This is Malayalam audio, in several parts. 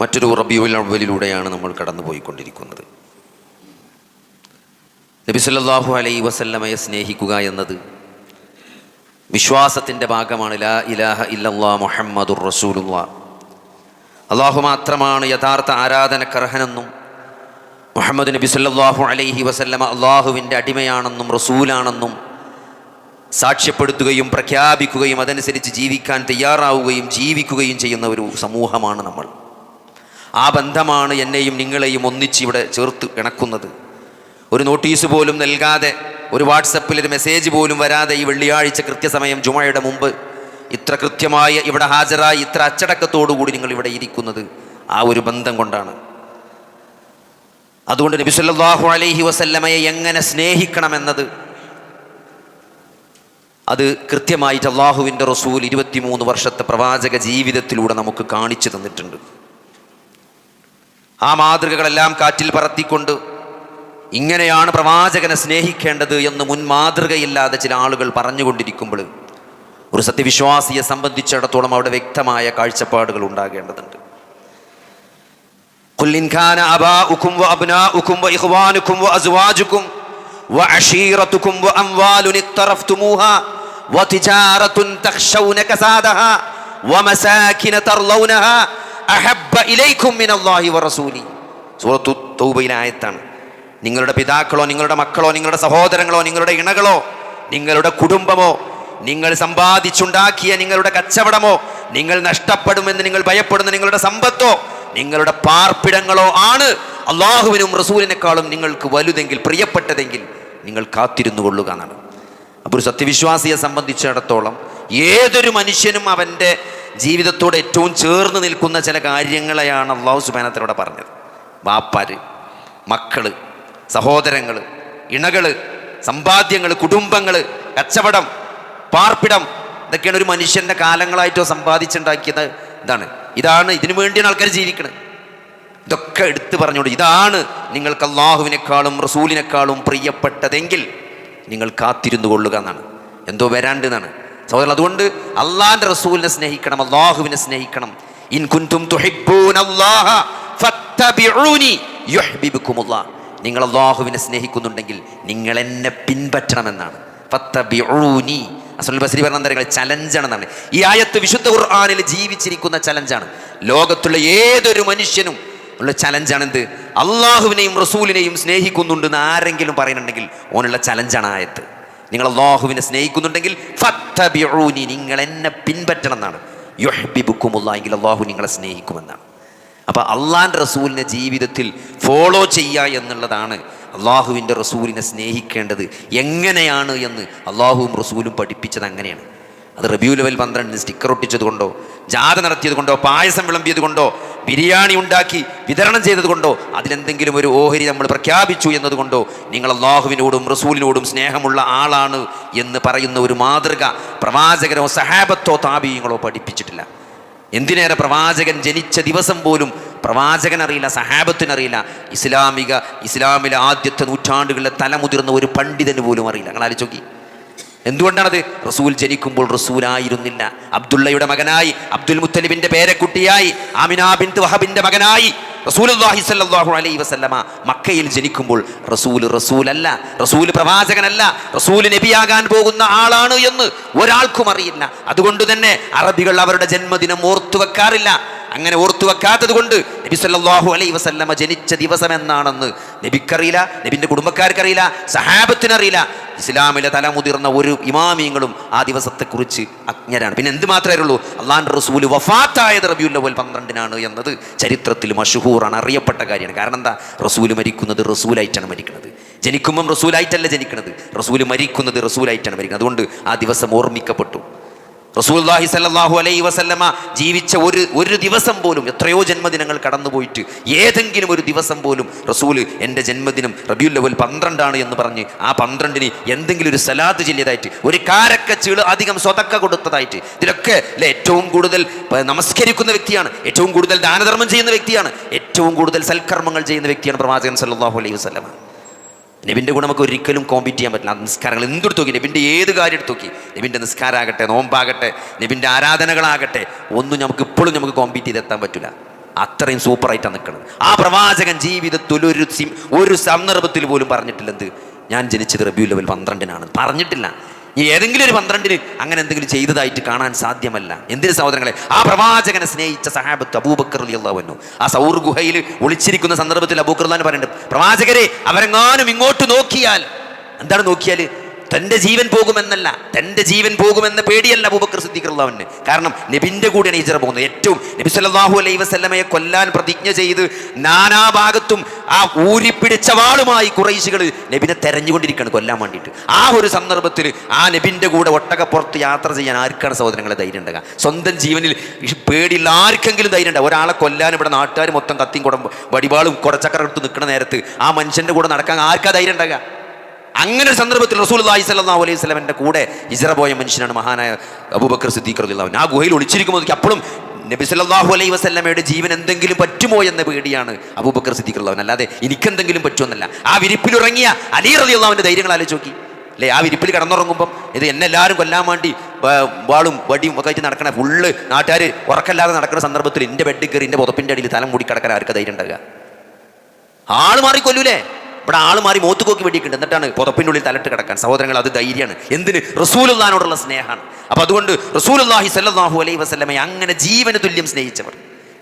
മറ്റൊരു റബീഉൽ അവ്വലിലൂടെയാണ് നമ്മൾ കടന്നുപോയിക്കൊണ്ടിരിക്കുന്നത്. നബി സല്ലല്ലാഹു അലൈഹി വസല്ലമയെ സ്നേഹിക്കുക എന്നത് വിശ്വാസത്തിൻ്റെ ഭാഗമാണ്. ലാ ഇലാഹ ഇല്ലല്ലാഹ് മുഹമ്മദുർ റസൂലുള്ളാഹ്. അള്ളാഹു മാത്രമാണ് യഥാർത്ഥ ആരാധനക്കർഹനെന്നും മുഹമ്മദ് നബി സല്ലല്ലാഹു അലൈഹി വസല്ലമ അള്ളാഹുവിൻ്റെ അടിമയാണെന്നും റസൂലാണെന്നും സാക്ഷ്യപ്പെടുത്തുകയും പ്രഖ്യാപിക്കുകയും അതനുസരിച്ച് ജീവിക്കാൻ തയ്യാറാവുകയും ജീവിക്കുകയും ചെയ്യുന്ന ഒരു സമൂഹമാണ് നമ്മൾ. ആ ബന്ധമാണ് എന്നെയും നിങ്ങളെയും ഒന്നിച്ചിവിടെ ചേർത്ത് ഇണക്കുന്നത്. ഒരു നോട്ടീസ് പോലും നൽകാതെ, ഒരു വാട്സപ്പിൽ ഒരു മെസ്സേജ് പോലും വരാതെ ഈ വെള്ളിയാഴ്ച കൃത്യസമയം ജുമയുടെ മുമ്പ് ഇത്ര കൃത്യമായി ഇവിടെ ഹാജരായി ഇത്ര അച്ചടക്കത്തോടുകൂടി നിങ്ങൾ ഇവിടെ ഇരിക്കുന്നത് ആ ഒരു ബന്ധം കൊണ്ടാണ്. അതുകൊണ്ട് നബി സല്ലല്ലാഹു അലൈഹി വസല്ലമയെ എങ്ങനെ സ്നേഹിക്കണമെന്നത് അത് കൃത്യമായിട്ട് അള്ളാഹുവിൻ്റെ റസൂൽ 23 വർഷത്തെ പ്രവാചക ജീവിതത്തിലൂടെ നമുക്ക് കാണിച്ചു തന്നിട്ടുണ്ട്. ആ മാതൃകകളെല്ലാം കാറ്റിൽ പറത്തിക്കൊണ്ട് ഇങ്ങനെയാണ് പ്രവാചകനെ സ്നേഹിക്കേണ്ടത് എന്ന് മുൻ മാതൃകയില്ലാതെ ചില ആളുകൾ പറഞ്ഞുകൊണ്ടിരിക്കുമ്പോൾ ഒരു സത്യവിശ്വാസിയെ സംബന്ധിച്ചിടത്തോളം അവിടെ വ്യക്തമായ കാഴ്ചപ്പാടുകൾ ഉണ്ടാകേണ്ടതുണ്ട്. ഖുൽ ഇൻ കാന അബാഉകും വഅബ്നാഉകും വഇഖ്വാനുകും വഅസ്വാജുകും വഅശീറതുകും വഅംവാലുൻ ഇഖ്തറഫ്തുമൂഹാ വതിജാറത്തുൻ തഖ്ശൗന കസാദഹാ വമസാകിന തർലൗനഹാ അഹബ്ബ ഇലൈക്കും മിനല്ലാഹി വറസൂലി. സൂറത്തു തൗബയിലെ ആയത്താണ്. നിങ്ങളുടെ പിതാക്കളോ, നിങ്ങളുടെ മക്കളോ, നിങ്ങളുടെ സഹോദരങ്ങളോ, നിങ്ങളുടെ ഇണകളോ, നിങ്ങളുടെ കുടുംബമോ, നിങ്ങൾ സമ്പാദിച്ചുണ്ടാക്കിയ നിങ്ങളുടെ കച്ചവടമോ, നിങ്ങൾ നഷ്ടപ്പെടുമെന്ന് നിങ്ങൾ ഭയപ്പെടുന്ന നിങ്ങളുടെ സമ്പത്തോ, നിങ്ങളുടെ പാർപ്പിടങ്ങളോ ആണ് അള്ളാഹുവിനും റസൂലിനേക്കാളും നിങ്ങൾക്ക് വലുതെങ്കിൽ, പ്രിയപ്പെട്ടതെങ്കിൽ നിങ്ങൾ കാത്തിരുന്നു കൊള്ളുക എന്നാണ്. അപ്പോൾ ഒരു സത്യവിശ്വാസിയെ സംബന്ധിച്ചിടത്തോളം ഏതൊരു മനുഷ്യനും അവൻ്റെ ജീവിതത്തോട് ഏറ്റവും ചേർന്ന് നിൽക്കുന്ന ചില കാര്യങ്ങളെയാണ് അള്ളാഹു സുബ്ഹാനഹു വ തആല പറഞ്ഞത്. ബാപ്പാര്, മക്കള്, സഹോദരങ്ങൾ, ഇണകൾ, സമ്പാദ്യങ്ങൾ, കുടുംബങ്ങൾ, കച്ചവടം, പാർപ്പിടം, ഇതൊക്കെയാണ് ഒരു മനുഷ്യൻ്റെ കാലങ്ങളായിട്ടോ സമ്പാദിച്ചുണ്ടാക്കിയത്. ഇതാണ് ഇതിനു വേണ്ടിയാണ് ആൾക്കാർ ജീവിക്കുന്നത്. ഇതൊക്കെ എടുത്തു പറഞ്ഞുകൊണ്ട് ഇതാണ് നിങ്ങൾക്ക് അള്ളാഹുവിനേക്കാളും റസൂലിനേക്കാളും പ്രിയപ്പെട്ടതെങ്കിൽ നിങ്ങൾ കാത്തിരുന്നു കൊള്ളുക എന്നാണ്. എന്തോ വരാണ്ട് എന്നാണ് സഹോദരൻ. അതുകൊണ്ട് അള്ളാഹിൻ്റെ റസൂലിനെ സ്നേഹിക്കണം, അള്ളാഹുവിനെ സ്നേഹിക്കണം. ഇൻ കുൻതും തുഹിബ്ബൂനല്ലാഹ ഫത്തബിഊനി യുഹ്ബിബുകുമുല്ലാഹ്. നിങ്ങൾ അള്ളാഹുവിനെ സ്നേഹിക്കുന്നുണ്ടെങ്കിൽ നിങ്ങൾ എന്നെ പിൻപറ്റണമെന്നാണ്. ഫത്തബിഊനി അസ്വൽ ബസ്രി പറഞ്ഞ ചലഞ്ചാണെന്നാണ്. ഈ ആയത്ത് വിശുദ്ധ ഖുർആനിൽ ജീവിച്ചിരിക്കുന്ന ചലഞ്ചാണ്. ലോകത്തുള്ള ഏതൊരു മനുഷ്യനും ഉള്ള ചലഞ്ചാണ്. എന്ത്? അള്ളാഹുവിനെയും റസൂലിനെയും സ്നേഹിക്കുന്നുണ്ടെന്ന് ആരെങ്കിലും പറയുന്നുണ്ടെങ്കിൽ ഓനുള്ള ചലഞ്ചാണ് ആയത്ത്. നിങ്ങൾ അള്ളാഹുവിനെ സ്നേഹിക്കുന്നുണ്ടെങ്കിൽ ഫത്തബിഊനി, നിങ്ങൾ എന്നെ പിൻപറ്റണം എന്നാണ്. യുഹ്ബിബുകുമുല്ലാഹ്, എങ്കിൽ അള്ളാഹു നിങ്ങളെ സ്നേഹിക്കുമെന്നാണ്. അപ്പോൾ അള്ളാഹിൻ്റെ റസൂലിനെ ജീവിതത്തിൽ ഫോളോ ചെയ്യുക എന്നുള്ളതാണ് അള്ളാഹുവിൻ്റെ റസൂലിനെ സ്നേഹിക്കേണ്ടത് എങ്ങനെയാണ് എന്ന് അള്ളാഹുവും റസൂലും പഠിപ്പിച്ചത് അങ്ങനെയാണ്. അത് റബീഉൽ അവ്വൽ 12 സ്റ്റിക്കർ ഒട്ടിച്ചത് കൊണ്ടോ, ജാഥ നടത്തിയത് കൊണ്ടോ, പായസം വിളമ്പിയത് കൊണ്ടോ, ബിരിയാണി ഉണ്ടാക്കി വിതരണം ചെയ്തത് കൊണ്ടോ, അതിലെന്തെങ്കിലും ഒരു ഓഹരി നമ്മൾ പ്രഖ്യാപിച്ചു എന്നതുകൊണ്ടോ നിങ്ങൾ അള്ളാഹുവിനോടും റസൂലിനോടും സ്നേഹമുള്ള ആളാണ് എന്ന് പറയുന്ന ഒരു മാതൃക പ്രവാചകരോ സഹാബത്തോ താബീങ്ങളോ പഠിപ്പിച്ചിട്ടില്ല. എന്തിനേറെ പ്രവാചകൻ ജനിച്ച ദിവസം പോലും പ്രവാചകനറിയില്ല, സഹാബത്തിനറിയില്ല, ഇസ്ലാമിലെ ആദ്യത്തെ നൂറ്റാണ്ടുകളിലെ തലമുതിർന്ന ഒരു പണ്ഡിതന് പോലും അറിയില്ല. നിങ്ങൾ ആലോചിച്ച് നോക്കി. എന്തുകൊണ്ടാണത്? റസൂൽ ജനിക്കുമ്പോൾ റസൂലായിരുന്നില്ല. അബ്ദുള്ളയുടെ മകനായി, അബ്ദുൽ മുത്തലിബിന്റെ പേരക്കുട്ടിയായി, ആമിന ബിൻത് വഹബിന്റെ മകനായി റസൂലുള്ളാഹി സ്വല്ലല്ലാഹു അലൈഹി വസല്ലമ മക്കയിൽ ജനിക്കുമ്പോൾ റസൂലല്ല, റസൂൽ പ്രവാചകനല്ല, റസൂൽ നബിയാകാൻ പോകുന്ന ആളാണ് എന്ന് ഒരാൾക്കും അറിയില്ല. അതുകൊണ്ട് തന്നെ അറബികൾ അവരുടെ ജന്മദിനം ഓർത്തു വെക്കാറില്ല. അങ്ങനെ ഓർത്തു വെക്കാത്തത് കൊണ്ട് നബി സല്ലല്ലാഹു അലൈഹി വസല്ലമ ജനിച്ച ദിവസം എന്നാണെന്ന് നബിക്കറിയില്ല, നബിൻ്റെ കുടുംബക്കാർക്കറിയില്ല, സഹാബത്തിനറിയില്ല. ഇസ്ലാമിലെ തലമുതിർന്ന ഒരു ഇമാമിയങ്ങളും ആ ദിവസത്തെക്കുറിച്ച് അജ്ഞരാണ്. പിന്നെ എന്ത് മാത്രമേ ഉള്ളൂ, അള്ളാഹുവിൻ്റെ റസൂൽ വഫാത്തായത് റബീഉൽ അവ്വൽ 12 എന്നത് ചരിത്രത്തിൽ മഷ്ഹൂറാണ്, അറിയപ്പെട്ട കാര്യമാണ്. കാരണം എന്താ? റസൂൽ മരിക്കുന്നത് റസൂലായിട്ടാണ് മരിക്കുന്നത്. ജനിക്കുമ്പം റസൂലായിട്ടല്ല ജനിക്കുന്നത്, റസൂൽ മരിക്കുന്നത് റസൂലായിട്ടാണ് മരിക്കുന്നത്. അതുകൊണ്ട് ആ ദിവസം ഓർമ്മിക്കപ്പെട്ടു. റസൂലുള്ളാഹി സ്വല്ലല്ലാഹു അലൈഹി വസല്ലമ ജീവിച്ച ഒരു ദിവസം പോലും, എത്രയോ ജന്മദിനങ്ങൾ കടന്നുപോയിട്ട് ഏതെങ്കിലും ഒരു ദിവസം പോലും റസൂല് എൻ്റെ ജന്മദിനം റബീഉൽ അവ്വൽ 12 എന്ന് പറഞ്ഞ് ആ 12 എന്തെങ്കിലും ഒരു സലാത്ത് ചൊല്ലിയതായിട്ട്, ഒരു കാരക്കച്ചീള് അധികം സ്വതക്ക കൊടുത്തതായിട്ട്, ഇതിലൊക്കെ ഏറ്റവും കൂടുതൽ നമസ്കരിക്കുന്ന വ്യക്തിയാണ്, ഏറ്റവും കൂടുതൽ ദാനധർമ്മം ചെയ്യുന്ന വ്യക്തിയാണ്, ഏറ്റവും കൂടുതൽ സൽക്കർമ്മങ്ങൾ ചെയ്യുന്ന വ്യക്തിയാണ് പ്രവാചകൻ സ്വല്ലല്ലാഹു അലൈഹി വസല്ലമ. നബിൻ്റെ കൂടെ നമുക്ക് ഒരിക്കലും കോമ്പീറ്റ് ചെയ്യാൻ പറ്റില്ല. നിസ്കാരങ്ങൾ എന്തെടുത്ത് നോക്കി, നബിൻ്റെ ഏത് കാര്യം എടുത്ത് നോക്കി, നബിൻ്റെ നിസ്കാരമാകട്ടെ, നോമ്പാകട്ടെ, നബിൻ്റെ ആരാധനകളാകട്ടെ, ഒന്നും നമുക്ക് ഇപ്പോഴും നമുക്ക് കോമ്പീറ്റ് ചെയ്തെത്താൻ പറ്റില്ല. അത്രയും സൂപ്പറായിട്ടാണ് നിൽക്കുന്നത്. ആ പ്രവാചകൻ ജീവിതത്തിൽ ഒരു സന്ദർഭത്തിൽ പോലും പറഞ്ഞിട്ടില്ലെന്ത് ഞാൻ ജനിച്ചത് റബീഉൽ അവ്വൽ 12-നാണ്, പറഞ്ഞിട്ടില്ല. ഈ ഏതെങ്കിലും ഒരു 12-ന് അങ്ങനെ എന്തെങ്കിലും ചെയ്തതായിട്ട് കാണാൻ സാധ്യമല്ല. എന്തിന് സഹോദരങ്ങളെ, ആ പ്രവാചകനെ സ്നേഹിച്ച സഹാബത്ത് അബൂബക്കർ റളിയല്ലാഹു അൻഹു ആ സൗർ ഗുഹയിൽ ഒളിച്ചിരിക്കുന്ന സന്ദർഭത്തിൽ അബൂബക്കർ റളിയല്ലാഹു പറയുന്നുണ്ട്, പ്രവാചകരെ അവരെങ്ങാനും ഇങ്ങോട്ട് നോക്കിയാൽ, എന്താണ് നോക്കിയാൽ? തൻ്റെ ജീവൻ പോകുമെന്നല്ല, തൻ്റെ ജീവൻ പോകുമെന്ന പേടിയല്ല അബൂബക്കർ സിദ്ദീഖ് റളിയല്ലാഹു അൻഹു. കാരണം നബിൻ്റെ കൂടെയാണ് ഹിജ്റ പോകുന്നത്. ഏറ്റവും നബി സല്ലല്ലാഹു അലൈഹി വസല്ലമയെ കൊല്ലാൻ പ്രതിജ്ഞ ചെയ്ത് നാനാഭാഗത്തും ആ ഊരിപ്പിടിച്ച വാളുമായി ഖുറൈശികൾ നബിനെ തെരഞ്ഞുകൊണ്ടിരിക്കുകയാണ് കൊല്ലാൻ വേണ്ടിയിട്ട്. ആ ഒരു സന്ദർഭത്തിൽ ആ നബിൻ്റെ കൂടെ ഒട്ടകപ്പുറത്ത് യാത്ര ചെയ്യാൻ ആർക്കാണ് സഹോദരങ്ങളെ ധൈര്യം ഉണ്ടാകുക? സ്വന്തം ജീവനിൽ പേടിയുള്ള ആർക്കെങ്കിലും ധൈര്യം ഉണ്ടാകും? ഒരാളെ കൊല്ലാൻ ഇവിടെ നാട്ടുകാർ മൊത്തം കത്തിയും വടിവാളും കുടച്ചക്കറ എടുത്ത് നിൽക്കുന്ന നേരത്ത് ആ മനുഷ്യൻ്റെ കൂടെ നടക്കാൻ ആർക്കാ ധൈര്യം ഉണ്ടാകുക? അങ്ങനെ ഒരു സന്ദർഭത്തിൽ റസൂലുള്ളാഹി സ്വല്ലല്ലാഹു അലൈഹി വസല്ലമയുടെ കൂടെ ഹിജ്റ പോയ മനുഷ്യനാണ് മഹാനായ അബൂബക്കർ സിദ്ദീഖ് റളിയല്ലാഹു അൻഹു. ആ ഗുഹയിൽ ഒളിച്ചിരിക്കുമ്പോൾ അപ്പോഴും നബി സല്ലല്ലാഹു അലൈഹി വസല്ലമയുടെ ജീവൻ എന്തെങ്കിലും പറ്റുമോ എന്ന പേടിയാണ് അബൂബക്കർ സിദ്ദീഖ് റളിയല്ലാഹു അൻഹു, അല്ലാതെ എനിക്കെന്തെങ്കിലും പറ്റുമെന്നല്ല. ആ വിരിപ്പിലുറങ്ങിയ അലി റളിയല്ലാഹു അൻഹുവിന്റെ ധൈര്യങ്ങൾ ആലോചിച്ച് നോക്കി അല്ലേ? ആ വിരിപ്പിൽ കിടന്നുറങ്ങുമ്പം ഇത് എന്നെ എല്ലാവരും കൊല്ലാൻ വേണ്ടി വാളും വടിയും ഒക്കെ ആയിട്ട് നടക്കണ ഫുള്ള് നാട്ടുകാർ ഉറക്കല്ലാതെ നടക്കുന്ന സന്ദർഭത്തിൽ എൻ്റെ ബെഡ് കയറി എൻ്റെ പുതപ്പിൻ്റെ അടിയിൽ തലം മൂടി കിടക്കാൻ ആർക്ക് ധൈര്യം ഉണ്ടാകുക? ആള് മാറിക്കൊല്ലൂലേ? ഇവിടെ ആൾ മാറി മോത്തുകോക്കി വെടിയിട്ടുണ്ട്, എന്നിട്ടാണ് പുതപ്പിൻ്റെ ഉള്ളിൽ തലട്ട് കിടക്കാൻ. സഹോദരങ്ങൾ, അത് ധൈര്യമാണ്. എന്തിന്? റസൂലുള്ളാഹിനോടുള്ള സ്നേഹമാണ്. അപ്പോൾ അതുകൊണ്ട് റസൂലുള്ളാഹി സ്വല്ലല്ലാഹു അലൈഹി വസല്ലമയെ അങ്ങനെ ജീവന് തുല്യം സ്നേഹിച്ചവർ,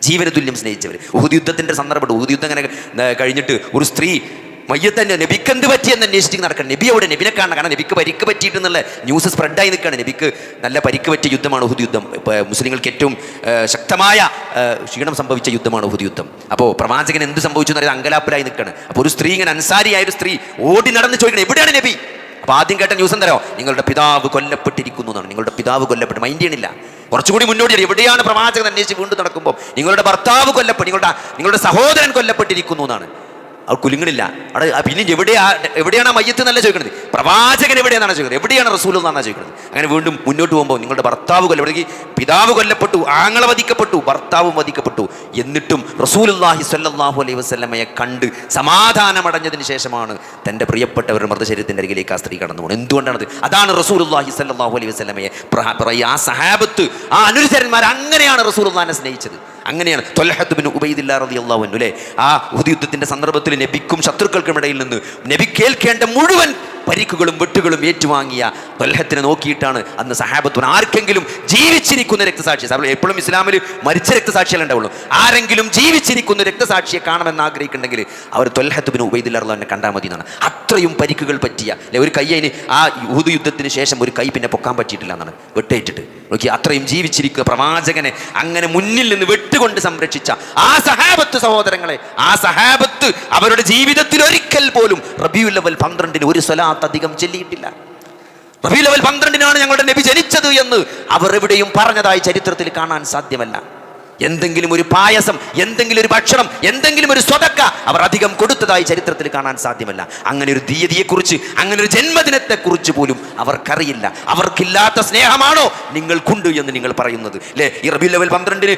ജീവന് തുല്യം സ്നേഹിച്ചവർ. ഉഹുദ് യുദ്ധത്തിൻ്റെ സന്ദർഭമുണ്ട്. ഉഹുദ് യുദ്ധം അങ്ങനെ കഴിഞ്ഞിട്ട് ഒരു സ്ത്രീ മയ്യത്തന്നെ നബിക്ക് എന്ത് പറ്റിയെന്ന് അന്വേഷിച്ച് നടക്കണം. നബി അവിടെ നബിനെ കാണണം, കാരണം നബിക്ക് പരിക്ക് പറ്റിയിട്ടെന്നുള്ള ന്യൂസ് സ്പ്രെഡായി നിൽക്കുകയാണ്. നബിക്ക് നല്ല പരിക്ക് പറ്റിയ യുദ്ധമാണ് ഉഹുദ് യുദ്ധം. മുസ്ലിങ്ങൾക്ക് ഏറ്റവും ശക്തമായ ക്ഷീണം സംഭവിച്ച യുദ്ധമാണ് ഉഹുദ് യുദ്ധം. അപ്പോൾ പ്രവാചകൻ എന്ത് സംഭവിച്ചു എന്നറിയാൻ അങ്കലാപ്പിലായി നിൽക്കുകയാണ്. അപ്പോൾ ഒരു സ്ത്രീ, ഇങ്ങനെ അൻസാരിയായ ഒരു സ്ത്രീ ഓടി നടന്ന് ചോദിക്കണം, എവിടെയാണ് നബി? അപ്പോൾ ആദ്യം കേട്ട ന്യൂസ് എന്തരോ, നിങ്ങളുടെ പിതാവ് കൊല്ലപ്പെട്ടിരിക്കുന്നു എന്നാണ്. നിങ്ങളുടെ പിതാവ് കൊല്ലപ്പെട്ട് മൈൻഡ് ചെയ്യണില്ല. കുറച്ചുകൂടി മുന്നോട്ട് എവിടെയാണ് പ്രവാചകൻ അന്വേഷിച്ച് വീണ്ടും നടക്കുമ്പോൾ നിങ്ങളുടെ ഭർത്താവ് നിങ്ങളുടെ സഹോദരൻ കൊല്ലപ്പെട്ടിരിക്കുന്നു എന്നാണ്. അവർ കുലുങ്ങണില്ല. അവിടെ പിന്നെ എവിടെയാണ് മയ്യത്ത് എന്നല്ല ചോദിക്കുന്നത്, പ്രവാചകൻ എവിടെയാണെന്നാണ് ചോദിക്കുന്നത്, എവിടെയാണ് റസൂൽ എന്നാണ് ചോദിക്കുന്നത്. അങ്ങനെ വീണ്ടും മുന്നോട്ട് പോകുമ്പോൾ നിങ്ങളുടെ ഭർത്താവ് പിതാവ് കൊല്ലപ്പെട്ടു, ആങ്ങള വധിക്കപ്പെട്ടു, ഭർത്താവും വധിക്കപ്പെട്ടു, എന്നിട്ടും റസൂലുള്ളാഹി സ്വല്ലല്ലാഹു അലൈഹി വസല്ലമയെ കണ്ട് സമാധാനമടഞ്ഞതിന് ശേഷമാണ് തൻ്റെ പ്രിയപ്പെട്ടവരുടെ മൃതശരീരത്തിൻ്റെ അരികിലേക്ക് ആ സ്ത്രീ കടന്നു പോകുന്നത്. എന്തുകൊണ്ടാണത്? അതാണ് റസൂലുള്ളാഹി സ്വല്ലല്ലാഹു അലൈഹി വസല്ലമയെ ആ സഹാബത്ത്, ആ അനുചരന്മാർ അങ്ങനെയാണ് റസൂലുള്ളാഹിനെ സ്നേഹിച്ചത്. അങ്ങനെയാണ് ത്വൽഹത്ത് ബിൻ ഉബൈദില്ലാഹ് റളിയല്ലാഹു അൻഹു അല്ലേ, ആ ഉഹുദ് യുദ്ധത്തിൻ്റെ സന്ദർഭത്തിൽ നബിക്കും ശത്രുക്കൾക്കും ഇടയിൽ നിന്ന് നബി കേൾക്കേണ്ട മുഴുവൻ പരിക്കുകളും വെട്ടുകളും ഏറ്റുവാങ്ങിയ ത്വൽഹത്തിനെ നോക്കിയിട്ടാണ് അന്ന് സഹാബത്ത്, ആർക്കെങ്കിലും ജീവിച്ചിരിക്കുന്ന രക്തസാക്ഷി, എപ്പോഴും ഇസ്ലാമിൽ മരിച്ച രക്തസാക്ഷികൾ ഉണ്ടാവുള്ളൂ, ആരെങ്കിലും ജീവിച്ചിരിക്കുന്ന രക്തസാക്ഷിയെ കാണുമെന്ന് ആഗ്രഹിക്കുന്നുണ്ടെങ്കിൽ അവർ ത്വൽഹത്ത് ബിൻ ഉബൈദില്ലാഹ് റളിയല്ലാഹു അൻഹു കണ്ടാൽ മതി എന്നാണ്. അത്രയും പരിക്കുകൾ പറ്റിയ ഒരു കൈ, അതിന് ആ ഉഹുദ് യുദ്ധത്തിന് ശേഷം ഒരു കൈ പിന്നെ പൊക്കാൻ പറ്റിയിട്ടില്ല എന്നാണ്, വെട്ടേറ്റിട്ട് നോക്കി. അത്രയും ജീവിച്ചിരിക്കുക പ്രവാചകനെ അങ്ങനെ മുന്നിൽ നിന്ന് വെട്ടുകൊണ്ട് സംരക്ഷിച്ച ആ സഹാബത്ത് സഹോദരങ്ങളെ, ആ സഹാബത്ത് അവരുടെ ജീവിതത്തിൽ ഒരിക്കൽ പോലും റബീഉൽ അവ്വൽ 12-ന് ഒരു സ്വലാത്ത് അധികം ചൊല്ലിയിട്ടില്ല. റബീഉൽ അവ്വൽ 12-നാണ് ഞങ്ങളുടെ നബി ജനിച്ചത് എന്ന് അവർ എവിടെയും പറഞ്ഞതായി ചരിത്രത്തിൽ കാണാൻ സാധ്യമല്ല. എന്തെങ്കിലും ഒരു പായസം, എന്തെങ്കിലും ഒരു ഭക്ഷണം, എന്തെങ്കിലും ഒരു സ്വതക്ക അവർ അധികം കൊടുത്തതായി ചരിത്രത്തിൽ കാണാൻ സാധ്യമല്ല. അങ്ങനെ ഒരു തീയതിയെക്കുറിച്ച്, അങ്ങനെ ഒരു ജന്മദിനത്തെക്കുറിച്ച് പോലും അവർക്കറിയില്ല. അവർക്കില്ലാത്ത സ്നേഹമാണോ നിങ്ങൾക്കുണ്ട് എന്ന് നിങ്ങൾ പറയുന്നത് അല്ലേ? ഈ റബീഉൽ അവ്വൽ 12-ന്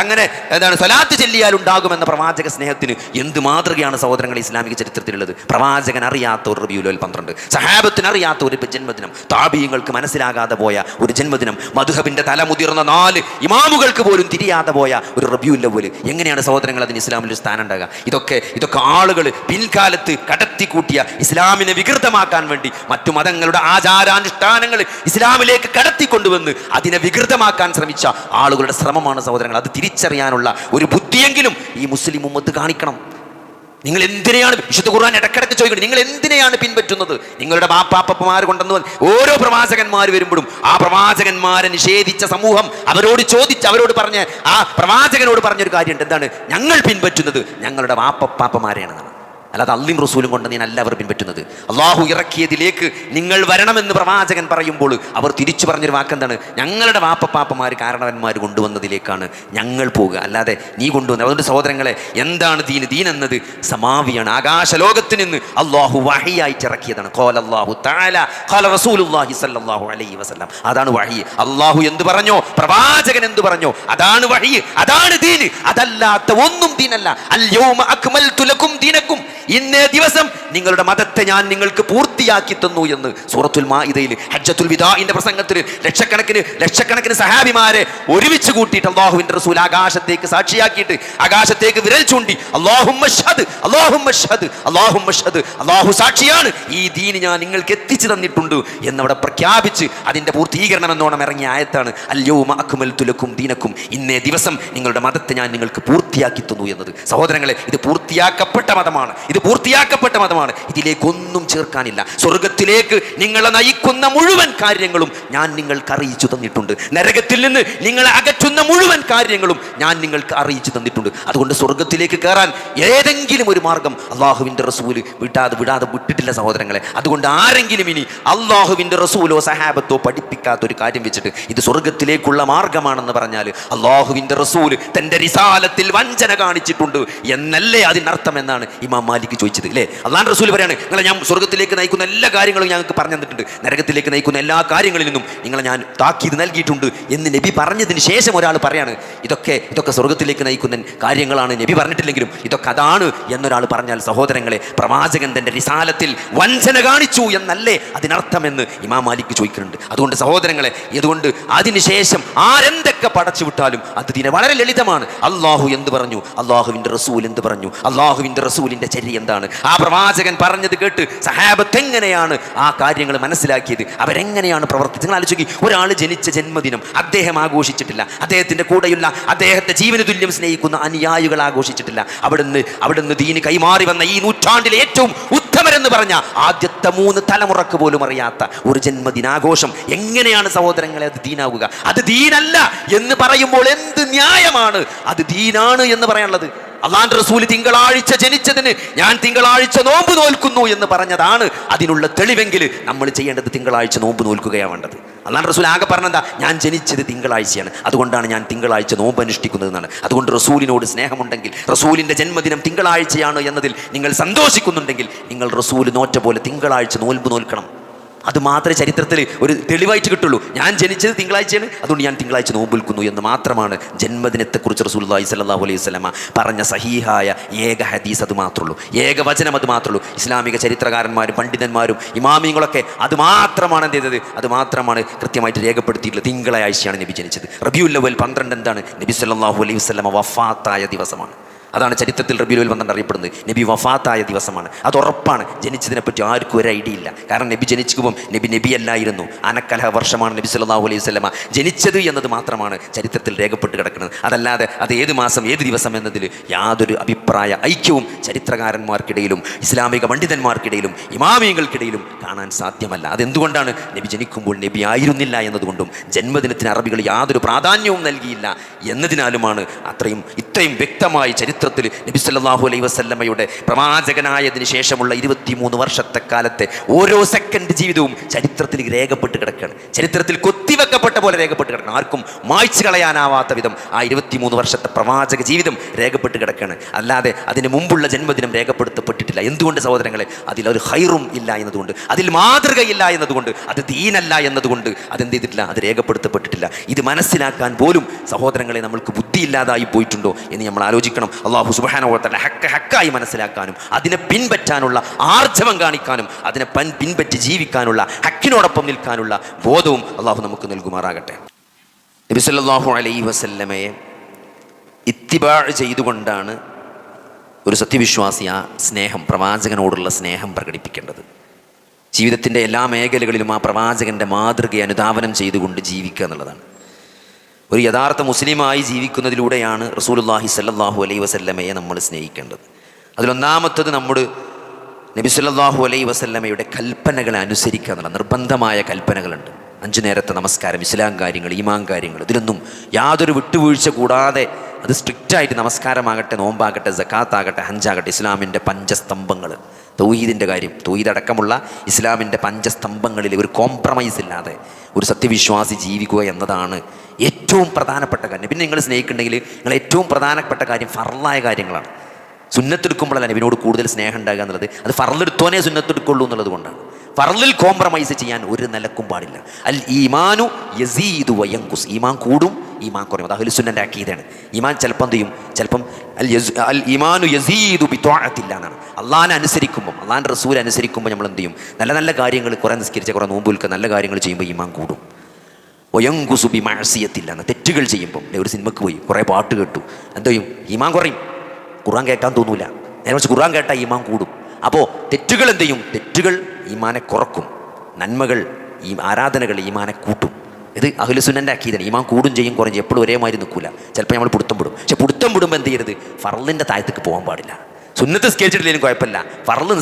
അങ്ങനെ എന്താണ് സ്വലാത്ത് ചൊല്ലിയാൽ ഉണ്ടാകുമെന്ന പ്രവാചക സ്നേഹത്തിന് എന്ത് മാതൃകയാണ് സഹോദരങ്ങൾ ഇസ്ലാമിക ചരിത്രത്തിലുള്ളത്? പ്രവാചകൻ അറിയാത്ത ഒരു റബീഉൽ അവ്വൽ 12, സഹാബത്തിന് അറിയാത്ത ഒരു ജന്മദിനം, താബീങ്ങൾക്ക് മനസ്സിലാകാതെ പോയ ഒരു ജന്മദിനം, മദ്ഹബിന്റെ തലമുതിർന്ന 4 ഇമാമുകൾക്ക് പോലും യാതെ പോയ ഒരു റബീഉൽ അവ്വൽ, എങ്ങനെയാണ് സഹോദരങ്ങൾ അതിന് ഇസ്ലാമിൽ ഒരു സ്ഥാനം ഉണ്ടാകുക? ഇതൊക്കെ ആളുകൾ പിൻകാലത്ത് കടത്തിക്കൂട്ടിയ, ഇസ്ലാമിനെ വികൃതമാക്കാൻ വേണ്ടി മറ്റു മതങ്ങളുടെ ആചാരാനുഷ്ഠാനങ്ങൾ ഇസ്ലാമിലേക്ക് കടത്തിക്കൊണ്ടുവന്ന് അതിനെ വികൃതമാക്കാൻ ശ്രമിച്ച ആളുകളുടെ ശ്രമമാണ് സഹോദരങ്ങൾ. അത് തിരിച്ചറിയാനുള്ള ഒരു ബുദ്ധിയെങ്കിലും ഈ മുസ്ലിം ഉമ്മത്ത് കാണിക്കണം. നിങ്ങൾ എന്തിനെയാണ്, വിശുദ്ധ ഖുർആൻ ഇടക്കിടക്ക് ചോദിക്കുന്നത്, നിങ്ങൾ എന്തിനെയാണ് പിൻപറ്റുന്നത്? നിങ്ങളുടെ ബാപ്പാപ്പന്മാർ കൊണ്ടുവന്ന് ഓരോ പ്രവാചകന്മാർ വരുമ്പോഴും ആ പ്രവാചകന്മാരെ നിഷേധിച്ച സമൂഹം അവരോട് പറഞ്ഞ ആ പ്രവാചകനോട് പറഞ്ഞൊരു കാര്യമുണ്ട്, എന്താണ്? ഞങ്ങൾ പിൻപറ്റുന്നത് ഞങ്ങളുടെ ബാപ്പാപ്പമാരെയാണെന്നാണ്, അല്ലാതെ അള്ളയും റസൂലും കൊണ്ട് ഞാൻ അല്ല അവർ പിൻപറ്റുന്നത്. അള്ളാഹു ഇറക്കിയതിലേക്ക് നിങ്ങൾ വരണമെന്ന് പ്രവാചകൻ പറയുമ്പോൾ അവർ തിരിച്ചു പറഞ്ഞൊരു വാക്കെന്താണ്? ഞങ്ങളുടെ വാപ്പപ്പാപ്പമാർ കാരണവന്മാർ കൊണ്ടുവന്നതിലേക്കാണ് ഞങ്ങൾ പോകുക, അല്ലാതെ നീ കൊണ്ടുവന്നത്. അതുകൊണ്ട് സഹോദരങ്ങളെ, എന്താണ് ദീൻ? ദീൻ എന്നത് സമാവിയാണ്. ആകാശലോകത്ത് നിന്ന് അള്ളാഹു വഹിയായിട്ട് ഇറക്കിയതാണ്. ഖാല അല്ലാഹു തആല ഖാല റസൂലുള്ളാഹി സ്വല്ലല്ലാഹു അലൈഹി വസല്ലം. അതാണ് വഹി. അള്ളാഹു എന്ത് പറഞ്ഞോ, പ്രവാചകൻ എന്ത് പറഞ്ഞോ, അതാണ് വഹി, അതാണ് ദീൻ. അതല്ലാത്ത ഒന്നും ദീനല്ല. അൽ യൗമ അക്മൽതു ലക്കും ദീനക്കും. ഇന്നേ ദിവസം നിങ്ങളുടെ മതത്തെ ഞാൻ നിങ്ങൾക്ക് പൂർത്തിയാക്കി തന്നു എന്ന് സൂറത്തുൽ മാഇദയിൽ ഹജ്ജത്തുൽ വിദാഇന്റെ പ്രസംഗത്തിൽ ലക്ഷക്കണക്കിന് സഹാബിമാരെ ഒരുമിച്ച് കൂട്ടിയിട്ട് അല്ലാഹുവിന്റെ റസൂൽ ആകാശത്തേക്ക് സാക്ഷിയാക്കിയിട്ട് ആകാശത്തേക്ക് വിരൽ ചൂണ്ടി അല്ലാഹുമ്മ ഷ്ഹദ് അല്ലാഹുമ്മ ഷ്ഹദ് അല്ലാഹുമ്മ ഷ്ഹദ്, അല്ലാഹു സാക്ഷിയാണ്, ഈ ദീൻ ഞാൻ നിങ്ങൾക്ക് എത്തിച്ചു തന്നിട്ടുണ്ട് എന്നവിടെ പ്രഖ്യാപിച്ച് അതിന്റെ പൂർത്തീകരണം എന്നോണം ഇറങ്ങിയ ആയത്താണ് അൽയൗമ അക്മൽതു ലക്കും ദീനക്കും, ഇന്നേ ദിവസം നിങ്ങളുടെ മതത്തെ ഞാൻ നിങ്ങൾക്ക് പൂർത്തിയാക്കി തന്നു എന്നത്. സഹോദരങ്ങളെ, ഇത് പൂർത്തിയാക്കപ്പെട്ട മതമാണ്, ഇത് പൂർത്തിയാക്കപ്പെട്ട മതമാണ്. ഇതിലേക്കൊന്നും ചേർക്കാനില്ല. സ്വർഗത്തിലേക്ക് നിങ്ങളെ നയിക്കുന്ന മുഴുവൻ കാര്യങ്ങളും ഞാൻ നിങ്ങൾക്ക് അറിയിച്ചു തന്നിട്ടുണ്ട്. നരകത്തിൽ നിന്ന് നിങ്ങളെ അകറ്റുന്ന മുഴുവൻ കാര്യങ്ങളും ഞാൻ നിങ്ങൾക്ക് അറിയിച്ചു തന്നിട്ടുണ്ട്. അതുകൊണ്ട് സ്വർഗത്തിലേക്ക് കയറാൻ ഏതെങ്കിലും ഒരു മാർഗം അള്ളാഹുവിന്റെ റസൂല് വിടാതെ വിട്ടിട്ടില്ല സഹോദരങ്ങളെ. അതുകൊണ്ട് ആരെങ്കിലും ഇനി അള്ളാഹുവിന്റെ റസൂലോ സഹാബത്തോ പഠിപ്പിക്കാത്ത ഒരു കാര്യം വെച്ചിട്ട് ഇത് സ്വർഗത്തിലേക്കുള്ള മാർഗമാണെന്ന് പറഞ്ഞാൽ അള്ളാഹുവിന്റെ റസൂല് തന്റെ റിസാലത്തിൽ വഞ്ചന കാണിച്ചിട്ടുണ്ട് എന്നല്ലേ അതിനർത്ഥം എന്നാണ് ഇമാം മാലിക് ചോദിച്ചത്. അല്ലേ, അള്ളാഹുവിന്റെ റസൂൽ പറയാണ്, നിങ്ങളെ ഞാൻ സ്വർഗത്തിലേക്ക് നയിക്കുന്ന എല്ലാ കാര്യങ്ങളും ഞങ്ങൾക്ക് പറഞ്ഞു തന്നിട്ടുണ്ട്, നരകത്തിലേക്ക് നയിക്കുന്ന എല്ലാ കാര്യങ്ങളിൽ നിന്നും നിങ്ങളെ ഞാൻ താക്കീത് നൽകിയിട്ടുണ്ട് എന്ന് നബി പറഞ്ഞതിന് ശേഷം ഒരാൾ പറയാണ് ഇതൊക്കെ സ്വർഗത്തിലേക്ക് നയിക്കുന്ന കാര്യങ്ങളാണ്, നബി പറഞ്ഞിട്ടില്ലെങ്കിലും ഇതൊക്കെ അതാണ് എന്നൊരാൾ പറഞ്ഞാൽ സഹോദരങ്ങളെ, പ്രവാചകൻ തന്റെ റിസാലത്തിൽ വഞ്ചന കാണിച്ചു എന്നല്ലേ അതിനർത്ഥമെന്ന് ഇമാം മാലിക് ചോദിക്കുന്നുണ്ട്. അതുകൊണ്ട് സഹോദരങ്ങളെ, ഇതുകൊണ്ട് അതിനുശേഷം ആരെന്തൊക്കെ പടച്ചു വിട്ടാലും അത് ഇതിനെ വളരെ ലളിതമാണ്. അള്ളാഹു എന്ത് പറഞ്ഞു, അള്ളാഹുവിന്റെ റസൂൽ എന്ത് പറഞ്ഞു, അള്ളാഹുവിന്റെ റസൂലിന്റെ ചര്യ എന്താണ്, ആ പ്രവാചകൻ പറഞ്ഞത് കേട്ട് സഹാബത്ത് എങ്ങനെയാണ് ആ കാര്യങ്ങൾ മനസ്സിലാക്കിയത്, അവരെങ്ങനെയാണ് പ്രവർത്തിച്ചത്. നിങ്ങൾ ആലോചിക്കുക, ഒരാൾ ജനിച്ച ജന്മദിനം അദ്ദേഹം ആഘോഷിച്ചിട്ടില്ല, അദ്ദേഹത്തിന്റെ കൂടെയുള്ള അദ്ദേഹത്തെ ജീവന തുല്യം സ്നേഹിക്കുന്ന അനുയായികൾ ആഘോഷിച്ചിട്ടില്ല. അവിടുന്ന് ദീന് കൈമാറി വന്ന ഈ നൂറ്റാണ്ടിലെ ഏറ്റവും ഉത്തമരെന്ന് പറഞ്ഞ ആദ്യത്തെ 3 തലമുറക്ക് പോലും അറിയാത്ത ഒരു ജന്മദിനാഘോഷം എങ്ങനെയാണ് സഹോദരങ്ങളെ അത് ദീനാവുക? അത് ദീനല്ല എന്ന് പറയുമ്പോൾ എന്ത് ന്യായമാണ് അത് ദീനാണ് എന്ന് പറയാനുള്ളത്? അല്ലാഹുവിന്റെ റസൂൽ തിങ്കളാഴ്ച ജനിച്ചതിന് ഞാൻ തിങ്കളാഴ്ച നോമ്പ് നോൽക്കുന്നു എന്ന് പറഞ്ഞതാണ് അതിനുള്ള തെളിവെങ്കിൽ നമ്മൾ ചെയ്യേണ്ടത് തിങ്കളാഴ്ച നോമ്പ് നോൽക്കുകയാണ് വേണ്ടത്. അല്ലാഹുവിന്റെ റസൂൽ ആകെ പറഞ്ഞെന്താ, ഞാൻ ജനിച്ചത് തിങ്കളാഴ്ചയാണ്, അതുകൊണ്ടാണ് ഞാൻ തിങ്കളാഴ്ച നോമ്പ് അനുഷ്ഠിക്കുന്നത് എന്നാണ്. അതുകൊണ്ട് റസൂലിനോട് സ്നേഹമുണ്ടെങ്കിൽ, റസൂലിന്റെ ജന്മദിനം തിങ്കളാഴ്ചയാണ് എന്നതിൽ നിങ്ങൾ സന്തോഷിക്കുന്നുണ്ടെങ്കിൽ നിങ്ങൾ റസൂൽ നോറ്റ പോലെ തിങ്കളാഴ്ച നോൽമ്പ് നോൽക്കണം. അത് മാത്രമേ ചരിത്രത്തിൽ ഒരു തെളിവായിട്ട് കിട്ടുള്ളൂ. ഞാൻ ജനിച്ചത് തിങ്കളാഴ്ചയാണ്, അതുകൊണ്ട് ഞാൻ തിങ്കളാഴ്ച നോമ്പ് നിൽക്കുന്നു എന്ന് മാത്രമാണ് ജന്മദിനത്തെക്കുറിച്ച് റസൂലുള്ളാഹി സ്വല്ലല്ലാഹു അലൈഹി വസല്ലമ പറഞ്ഞ സഹീഹായ ഏക ഹദീസ്. അത് മാത്രമേ ഉള്ളൂ, ഏക വചനം അത് മാത്രമേ ഉള്ളൂ. ഇസ്ലാമിക ചരിത്രകാരന്മാരും പണ്ഡിതന്മാരും ഇമാമിങ്ങളൊക്കെ അത് മാത്രമാണ് എന്ത് ചെയ്തത്, അത് മാത്രമാണ് കൃത്യമായിട്ട് രേഖപ്പെടുത്തിയിട്ടുള്ളത്. തിങ്കളാഴ്ചയാണ് നബി ജനിച്ചത്. റബീഉൽ അവ്വൽ 12 എന്താണ്, നബി സ്വല്ലല്ലാഹു അലൈഹി വസല്ലമ വഫാത്തായ ദിവസമാണ്. അതാണ് ചരിത്രത്തിൽ റബീഉൽ അവ്വൽ 12 അറിയപ്പെടുന്നത്. നബി വഫാത്തായ ദിവസമാണ്. അത് ഉറപ്പാണ്. ജനിച്ചതിനെപ്പറ്റി ആർക്കും ഒരു ഐഡിയ ഇല്ല. കാരണം നബി ജനിക്കുമ്പം നബി അല്ലായിരുന്നു. അനക്കലഹ വർഷമാണ് നബി സല്ലല്ലാഹു അലൈഹി വസല്ലമ ജനിച്ചത് എന്നത് മാത്രമാണ് ചരിത്രത്തിൽ രേഖപ്പെട്ട് കിടക്കുന്നത്. അതല്ലാതെ അത് ഏത് മാസം ഏത് ദിവസം എന്നതിൽ യാതൊരു അഭിപ്രായ ഐക്യവും ചരിത്രകാരന്മാർക്കിടയിലും ഇസ്ലാമിക പണ്ഡിതന്മാർക്കിടയിലും ഇമാമിയങ്ങൾക്കിടയിലും കാണാൻ സാധ്യമല്ല. അതെന്തുകൊണ്ടാണ്? നബി ജനിക്കുമ്പോൾ നബി ആയിരുന്നില്ല എന്നതുകൊണ്ടും ജന്മദിനത്തിന് അറബികൾ യാതൊരു പ്രാധാന്യവും നൽകിയില്ല എന്നതിനാലുമാണ് ഇത്രയും വ്യക്തമായി ചരിത്രത്തിൽ നബി സല്ലല്ലാഹു അലൈഹി വസല്ലമയുടെ പ്രവാചകനായതിനു ശേഷമുള്ള 23 വർഷത്തെ കാലത്തെ ഓരോ സെക്കൻഡ് ജീവിതവും ചരിത്രത്തിൽ രേഖപ്പെട്ട് കിടക്കുകയാണ്. ചരിത്രത്തിൽ കൊത്തിവെക്കപ്പെട്ട പോലെ രേഖപ്പെട്ട് കിടക്കണം. ആർക്കും മായ്ച്ചു കളയാനാവാത്ത വിധം ആ 23 വർഷത്തെ പ്രവാചക ജീവിതം രേഖപ്പെട്ട് കിടക്കുകയാണ്. അല്ലാതെ അതിന് മുമ്പുള്ള ജന്മദിനം രേഖപ്പെടുത്തപ്പെട്ടിട്ടില്ല. എന്തുകൊണ്ട് സഹോദരങ്ങളെ? അതിലൊരു ഹൈറും ഇല്ല എന്നതുകൊണ്ട്, അതിൽ മാതൃകയില്ല എന്നതുകൊണ്ട്, അത് ദീനല്ല എന്നതുകൊണ്ട് അതെന്ത് ചെയ്തിട്ടില്ല, അത് രേഖപ്പെടുത്തപ്പെട്ടിട്ടില്ല. ഇത് മനസ്സിലാക്കാൻ പോലും സഹോദരങ്ങളെ നമ്മൾക്ക് ബുദ്ധിയില്ലാതായി പോയിട്ടുണ്ടോ എന്ന് നമ്മൾ ആലോചിക്കണം. അല്ലാഹു സുബ്ഹാനഹു വ തആല ഹക്കായി മനസ്സിലാക്കാനും അതിനെ പിൻപറ്റാനുള്ള ആർജവം കാണിക്കാനും അതിനെ പിൻപറ്റി ജീവിക്കാനുള്ള ഹക്കിനോടൊപ്പം നിൽക്കാനുള്ള ബോധവും അല്ലാഹു നമുക്ക് നൽകുമാറാകട്ടെ. നബി സല്ലല്ലാഹു അലൈഹി വസല്ലമയെ ഇത്തിബാ ചെയ്തുകൊണ്ടാണ് ഒരു സത്യവിശ്വാസി ആ സ്നേഹം, പ്രവാചകനോടുള്ള സ്നേഹം പ്രകടിപ്പിക്കേണ്ടത്. ജീവിതത്തിൻ്റെ എല്ലാ മേഖലകളിലും ആ പ്രവാചകൻ്റെ മാതൃകയെ അനുധാവനം ചെയ്തുകൊണ്ട് ജീവിക്കുക എന്നുള്ളതാണ്. ഒരു യഥാർത്ഥ മുസ്ലിമായി ജീവിക്കുന്നതിലൂടെയാണ് റസൂലുള്ളാഹി സ്വല്ലല്ലാഹു അലൈഹി വസല്ലമയെ നമ്മൾ സ്നേഹിക്കേണ്ടത്. അതിലൊന്നാമത്തത് നമ്മുടെ നബി സല്ലല്ലാഹു അലൈഹി വസല്ലമയുടെ കൽപ്പനകളെ അനുസരിക്കുക എന്നുള്ള നിർബന്ധമായ കൽപ്പനകളുണ്ട്. 5 നേരത്തെ നമസ്കാരം, ഇസ്ലാം കാര്യങ്ങൾ, ഈമാൻ കാര്യങ്ങൾ, ഇതിലൊന്നും യാതൊരു വിട്ടുവീഴ്ച കൂടാതെ അത് സ്ട്രിക്റ്റായിട്ട് നമസ്കാരമാകട്ടെ, നോമ്പാകട്ടെ, സക്കാത്താകട്ടെ, ഹജ്ജാകട്ടെ, ഇസ്ലാമിൻ്റെ പഞ്ചസ്തംഭങ്ങൾ, തൗഹീദിൻ്റെ കാര്യം, തൗഹീദ് അടക്കമുള്ള ഇസ്ലാമിൻ്റെ പഞ്ചസ്തംഭങ്ങളിൽ ഒരു കോംപ്രമൈസ് ഇല്ലാതെ ഒരു സത്യവിശ്വാസി ജീവിക്കുക എന്നതാണ് ഏറ്റവും പ്രധാനപ്പെട്ട കാര്യം. പിന്നെ നിങ്ങൾ സ്നേഹിക്കുന്നുണ്ടെങ്കിൽ നിങ്ങൾ ഏറ്റവും പ്രധാനപ്പെട്ട കാര്യം ഫർളായ കാര്യങ്ങളാണ്. സുന്നത്തെടുക്കുമ്പോഴല്ല നബിനോട് കൂടുതൽ സ്നേഹം ഉണ്ടാകുക എന്നുള്ളത്. അത് ഫർളെടുത്തോനെ സുന്നത്തെടുക്കുള്ളൂ എന്നുള്ളത് കൊണ്ടാണ്. ഫർളിൽ കോംപ്രമൈസ് ചെയ്യാൻ ഒരു നിലക്കും പാടില്ല. അൽ ഈമാനു യസീദു വയൻഖുസ്, ഈമാൻ കൂടും ഈമാൻ കുറയും. അത് അഹ്ലുസുന്നൻ്റെ അഖീദയാണ്. ഈമാൻ ചിലപ്പം എന്ത് ചെയ്യും, ചിലപ്പം അൽ ഈമാനു യസീദു ബിത്വാഅത്തില്ലാ എന്നാണ്. അള്ളാഹിനെ അനുസരിക്കുമ്പോൾ, അള്ളാഹിൻ്റെ റസൂൽ അനുസരിക്കുമ്പോൾ നമ്മൾ എന്ത് ചെയ്യും? നല്ല നല്ല കാര്യങ്ങൾ, കുറേ നിസ്കരിച്ച, കുറേ നോമ്പ് വിൽക്കുക, നല്ല കാര്യങ്ങൾ ചെയ്യുമ്പോൾ ഈമാൻ കൂടും. ഒയങ്കുസു ബി മഅസിയത്തില്ല എന്ന്, തെറ്റുകൾ ചെയ്യുമ്പോൾ, ഒരു സിനിമക്ക് പോയി കുറേ പാട്ട് കേട്ടു, എന്ത് ചെയ്യും? ഈമാൻ കുറയും. ഖുർആൻ കേൾക്കാൻ തോന്നൂല. നേരെ വെച്ച് ഖുർആൻ കേട്ടാൽ ഈമാൻ കൂടും. അപ്പോൾ തെറ്റുകൾ എന്ത് ചെയ്യും? തെറ്റുകൾ ഈമാനെ കുറക്കും, നന്മകൾ ഈ ആരാധനകൾ ഈമാനെ കൂട്ടും. ഇത് അഹ്ലുസുന്നൻ്റെ അക്കീദയാണ്. ഈമാൻ കൂടും ചെയ്യും, കുറയും ചെയ്യും. എപ്പോഴും ഒരേമാതിരി നിൽക്കില്ല. ചിലപ്പോൾ നമ്മൾ പിടുത്തം വിടും. പക്ഷെ പിടുത്തം വിടുമ്പോൾ എന്ത് ചെയ്യരുത്? ഫർളിൻ്റെ താഴത്തേക്ക് പോകാൻ പാടില്ല. സുന്നത്ത് നിസ്കരിച്ചിട്ടില്ലെങ്കിലും കുഴപ്പമില്ല. ഫർള്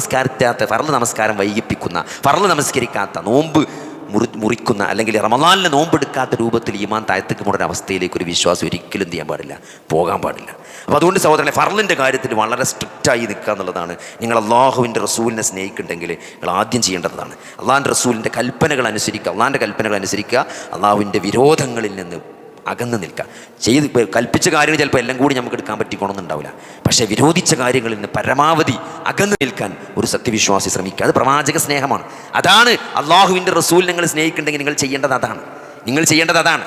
നമസ്കാരം വൈകിപ്പിക്കുന്ന, ഫർള് നമസ്കരിക്കാത്ത, നോമ്പ് മുറിക്കുന്ന, അല്ലെങ്കിൽ റമളാനിലെ നോമ്പെടുക്കാത്ത രൂപത്തിൽ ഈമാൻ താഴത്തേക്ക് പോകേണ്ട അവസ്ഥയിലേക്ക് ഒരു വിശ്വാസം ഒരിക്കലും ചെയ്യാൻ പാടില്ല, പോകാൻ പാടില്ല. അപ്പോൾ അതുകൊണ്ട് സഹോദരനെ, ഫർളിൻ്റെ കാര്യത്തിൽ വളരെ സ്ട്രിക്റ്റായി നിൽക്കുക എന്നുള്ളതാണ്. നിങ്ങൾ അള്ളാഹുവിൻ്റെ റസൂലിനെ സ്നേഹിക്കുന്നുണ്ടെങ്കിൽ നിങ്ങൾ ആദ്യം ചെയ്യേണ്ടതാണ് അള്ളാഹിൻ്റെ റസൂലിൻ്റെ കൽപ്പനകൾ അനുസരിക്കുക. അള്ളാഹിൻ്റെ കൽപ്പനകൾ അനുസരിക്കുക, അള്ളാഹുവിൻ്റെ വിരോധങ്ങളിൽ നിന്ന് അകന്ന് നിൽക്കുക. കൽപ്പിച്ച കാര്യങ്ങൾ ചിലപ്പോൾ എല്ലാം കൂടി നമുക്ക് എടുക്കാൻ പറ്റിക്കണമെന്നുണ്ടാവില്ല. പക്ഷേ വിരോധിച്ച കാര്യങ്ങളിൽ നിന്ന് പരമാവധി അകന്ന് നിൽക്കാൻ ഒരു സത്യവിശ്വാസി ശ്രമിക്കുക. അത് പ്രവാചക സ്നേഹമാണ്. അതാണ് അള്ളാഹുവിൻ്റെ റസൂൽ നിങ്ങൾ സ്നേഹിക്കുന്നുണ്ടെങ്കിൽ നിങ്ങൾ ചെയ്യേണ്ടത് അതാണ്.